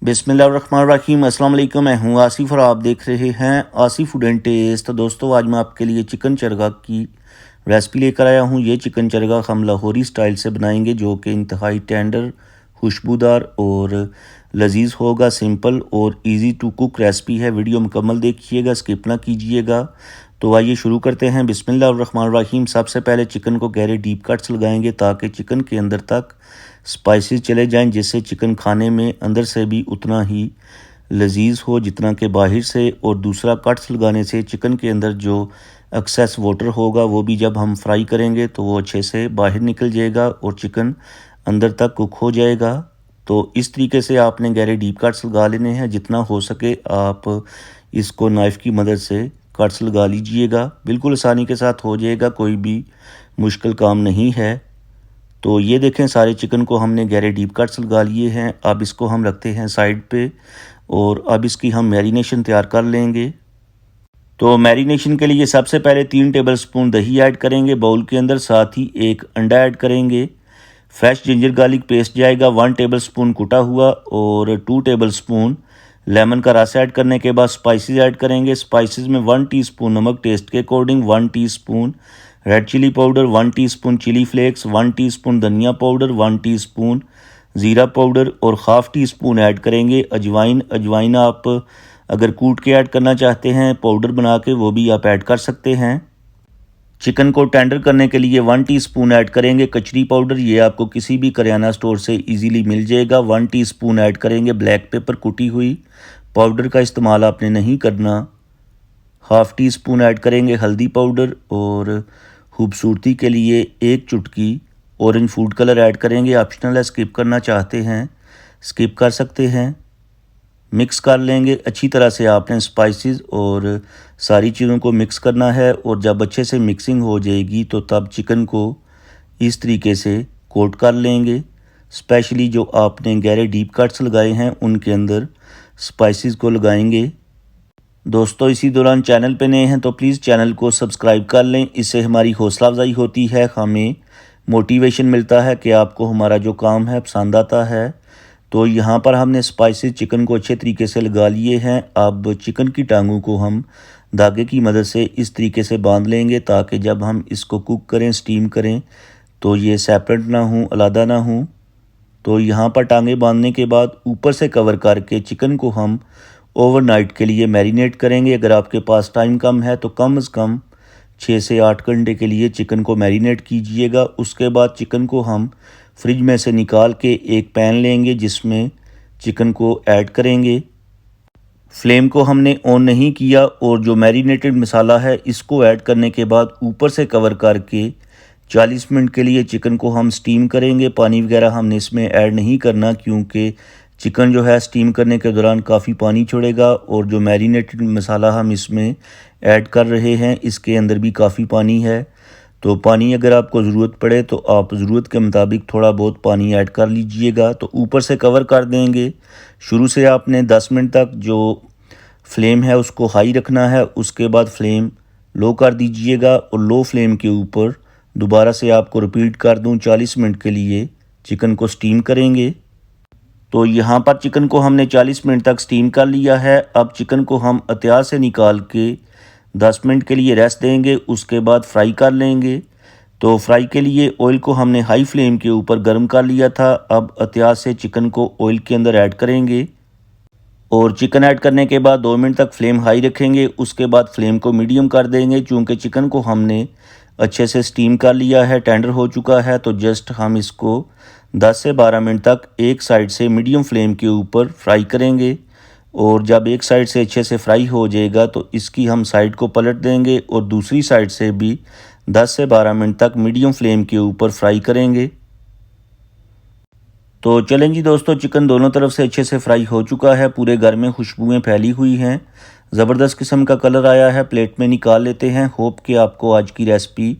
बिस्मिल्लाहिर्रहमानिर्रहीम अस्सलाम वालेकुम। मैं हूँ आसिफ और आप देख रहे हैं आसिफ फूड एंड टेस्ट। तो दोस्तों आज मैं आपके लिए चिकन चरगा की रेसिपी लेकर आया हूँ। ये चिकन चरगा हम लाहौरी स्टाइल से बनाएंगे जो कि इंतहाई टेंडर, खुशबूदार और लजीज होगा। सिंपल और इजी टू कुक रेसिपी है। वीडियो मुकम्मल देखिएगा, स्किप ना कीजिएगा। तो आइए शुरू करते हैं। बिस्मिल्लाहिर्रहमानिर्रहीम। सबसे पहले चिकन को गहरे डीप कट्स लगाएंगे ताकि चिकन के अंदर तक स्पाइसेस चले जाएं, जिससे चिकन खाने में अंदर से भी उतना ही लजीज हो जितना कि बाहर से। और दूसरा, कट्स लगाने से चिकन के अंदर जो एक्सेस वाटर होगा वो भी जब हम फ्राई करेंगे तो वो अच्छे से बाहर निकल जाएगा और चिकन अंदर तक कुक हो जाएगा। तो इस तरीके से आपने गहरे डीप कट्स लगा लेने हैं। जितना हो सके आप इसको नाइफ़ की मदद से कट्स लगा लीजिएगा। बिल्कुल आसानी के साथ हो जाएगा, कोई भी मुश्किल काम नहीं है। तो ये देखें, सारे चिकन को हमने गहरे डीप कट्स लगा लिए हैं। अब इसको हम रखते हैं साइड पे और अब इसकी हम मैरिनेशन तैयार कर लेंगे। तो मैरिनेशन के लिए सबसे पहले 3 टेबलस्पून दही ऐड करेंगे बाउल के अंदर, साथ ही 1 अंडा ऐड करेंगे। फ्रेश जिंजर गार्लिक पेस्ट जाएगा 1 टेबलस्पून कुटा हुआ और 2 टेबलस्पून लेमन का रस ऐड करने के बाद स्पाइसेस ऐड करेंगे। स्पाइसेस में 1 टीस्पून नमक टेस्ट के according, 1 teaspoon red chilli powder, 1 teaspoon chilli flakes, 1 teaspoon धनिया पाउडर, 1 टीस्पून ज़ीरा पाउडर और हाफ़ टी स्पून ऐड करेंगे अजवाइन। अजवाइन आप अगर कूट के ऐड करना चाहते हैं, पाउडर बना के, वो भी आप ऐड कर सकते हैं। चिकन को टेंडर करने के लिए 1 टीस्पून ऐड करेंगे कचरी पाउडर। ये आपको किसी भी करियाना स्टोर से इजीली मिल जाएगा। 1 टीस्पून ऐड करेंगे ब्लैक पेपर कुटी हुई, पाउडर का इस्तेमाल आपने नहीं करना। हाफ़ टी स्पून ऐड करेंगे हल्दी पाउडर और खूबसूरती के लिए 1 चुटकी ऑरेंज फूड कलर ऐड करेंगे। ऑप्शनल है, स्किप करना चाहते हैं स्किप कर सकते हैं। मिक्स कर लेंगे अच्छी तरह से। आपने स्पाइसेस और सारी चीज़ों को मिक्स करना है और जब अच्छे से मिक्सिंग हो जाएगी तो तब चिकन को इस तरीके से कोट कर लेंगे। स्पेशली जो आपने गहरे डीप कट्स लगाए हैं उनके अंदर स्पाइसेस को लगाएंगे। दोस्तों इसी दौरान चैनल पे नए हैं तो प्लीज़ चैनल को सब्सक्राइब कर लें। इससे हमारी हौसला अफजाई होती है, हमें मोटिवेशन मिलता है कि आपको हमारा जो काम है पसंद आता है। तो यहाँ पर हमने स्पाइसेस चिकन को अच्छे तरीके से लगा लिए हैं। अब चिकन की टांगों को हम धागे की मदद से इस तरीके से बांध लेंगे ताकि जब हम इसको कुक करें, स्टीम करें, तो ये सेपरेट ना हो, अलग ना हो। तो यहाँ पर टांगे बांधने के बाद ऊपर से कवर करके चिकन को हम ओवरनाइट के लिए मैरिनेट करेंगे। अगर आपके पास टाइम कम है तो कम से कम 6 से 8 घंटे के लिए चिकन को मैरिनेट कीजिएगा। उसके बाद चिकन को हम फ्रिज में से निकाल के एक पैन लेंगे जिसमें चिकन को ऐड करेंगे। फ्लेम को हमने ऑन नहीं किया और जो मैरिनेटेड मसाला है इसको ऐड करने के बाद ऊपर से कवर करके 40 मिनट के लिए चिकन को हम स्टीम करेंगे। पानी वगैरह हमने इसमें ऐड नहीं करना क्योंकि चिकन जो है स्टीम करने के दौरान काफ़ी पानी छोड़ेगा और जो मैरिनेटेड मसाला हम इसमें ऐड कर रहे हैं इसके अंदर भी काफ़ी पानी है। तो पानी अगर आपको ज़रूरत पड़े तो आप ज़रूरत के मुताबिक थोड़ा बहुत पानी ऐड कर लीजिएगा। तो ऊपर से कवर कर देंगे। शुरू से आपने 10 मिनट तक जो फ्लेम है उसको हाई रखना है, उसके बाद फ्लेम लो कर दीजिएगा और लो फ्लेम के ऊपर दोबारा से आपको रिपीट कर दूं 40 मिनट के लिए चिकन को स्टीम करेंगे। तो यहाँ पर चिकन को हमने 40 मिनट तक स्टीम कर लिया है। अब चिकन को हम एहतियात से निकाल के 10 मिनट के लिए रेस्ट देंगे, उसके बाद फ्राई कर लेंगे। तो फ्राई के लिए ऑयल को हमने हाई फ्लेम के ऊपर गर्म कर लिया था। अब एहतियात से चिकन को ऑयल के अंदर ऐड करेंगे और चिकन ऐड करने के बाद 2 मिनट तक फ्लेम हाई रखेंगे। उसके बाद फ्लेम को मीडियम कर देंगे। चूँकि चिकन को हमने अच्छे से स्टीम कर लिया है, टेंडर हो चुका है, तो जस्ट हम इसको 10 से 12 मिनट तक एक साइड से मीडियम फ्लेम के ऊपर फ्राई करेंगे। और जब एक साइड से अच्छे से फ्राई हो जाएगा तो इसकी हम साइड को पलट देंगे और दूसरी साइड से भी 10 से 12 मिनट तक मीडियम फ्लेम के ऊपर फ्राई करेंगे। तो चलें जी दोस्तों, चिकन दोनों तरफ से अच्छे से फ्राई हो चुका है। पूरे घर में खुशबुएं फैली हुई हैं, ज़बरदस्त किस्म का कलर आया है। प्लेट में निकाल लेते हैं। होप कि आपको आज की रेसिपी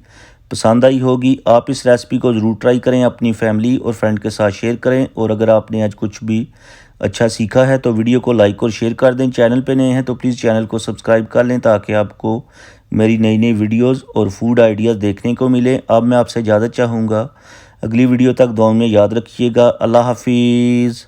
पसंद आई होगी। आप इस रेसिपी को ज़रूर ट्राई करें, अपनी फैमिली और फ्रेंड के साथ शेयर करें। और अगर आपने आज कुछ भी अच्छा सीखा है तो वीडियो को लाइक और शेयर कर दें। चैनल पे नए हैं तो प्लीज़ चैनल को सब्सक्राइब कर लें ताकि आपको मेरी नई नई वीडियोस और फूड आइडियाज़ देखने को मिले। अब मैं आपसे इजाज़त चाहूँगा, अगली वीडियो तक दुआ में याद रखिएगा। अल्लाह हाफिज़।